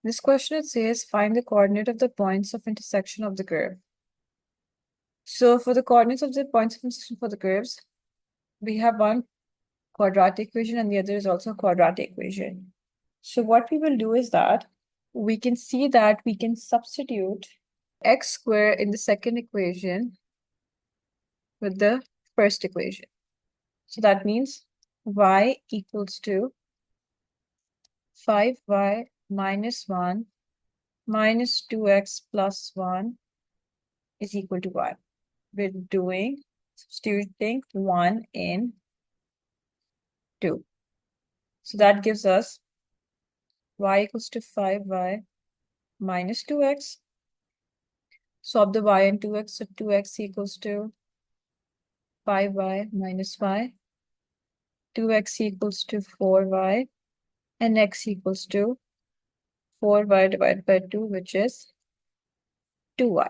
This question, it says find the coordinate of the points of intersection of the curve. So for the coordinates of the points of intersection for the curves, we have one quadratic equation and the other is also a quadratic equation. So what we will do is that we can see that we can substitute x squared in the second equation with the first equation. So that means y equals to 5y minus 1 minus 2x plus 1 is equal to y. We're doing substituting 1 in 2. So that gives us y equals to 5y minus 2x. Swap the y and 2x, so 2x equals to 5y minus y. 2x equals to 4y, and x equals to 4y divided by 2, which is 2y.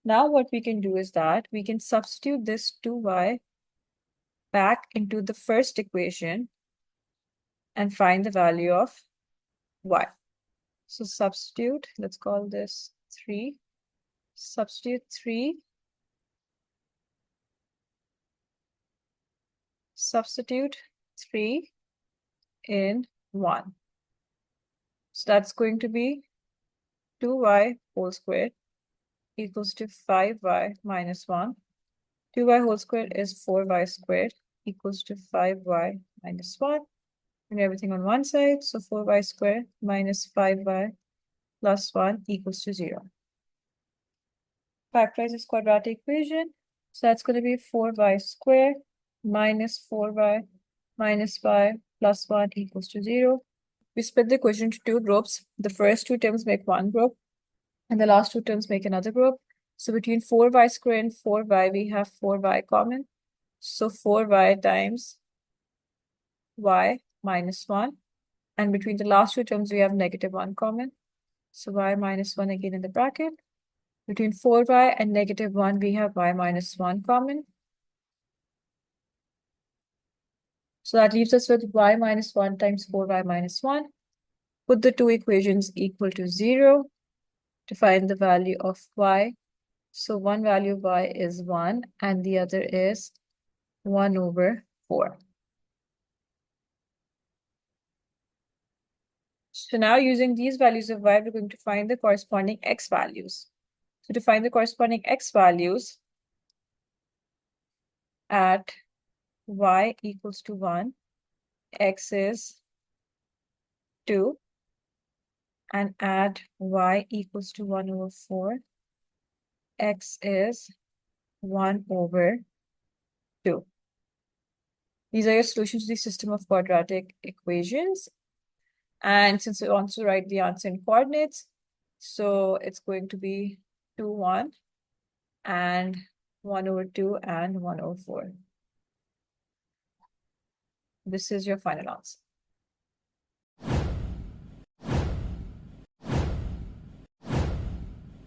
Now what we can do is that we can substitute this 2y back into the first equation and find the value of y. So substitute, let's call this 3. Substitute 3. Substitute 3 in 1. So that's going to be 2y whole squared equals to 5y minus 1. 2y whole squared is 4y squared equals to 5y minus 1. And everything on one side, so 4y squared minus 5y plus 1 equals to 0. Factorize this quadratic equation. So that's going to be 4y squared minus 4y minus y plus 1 equals to 0. We split the equation into two groups. The first two terms make one group, and the last two terms make another group. So between 4y squared and 4y, we have 4y common. So 4y times y minus 1. And between the last two terms, we have negative 1 common. So y minus 1 again in the bracket. Between 4y and negative 1, we have y minus 1 common. So that leaves us with y minus 1 times 4y minus 1. Put the two equations equal to 0 to find the value of y. So one value of y is 1 and the other is 1 over 4. So now using these values of y, we're going to find the corresponding x values. So to find the corresponding x values at y equals to 1, x is 2, and at y equals to 1 over 4, x is 1 over 2. These are your solutions to the system of quadratic equations. And since we want to write the answer in coordinates, so it's going to be 2, 1, and 1 over 2, and 1 over 4. This is your final answer.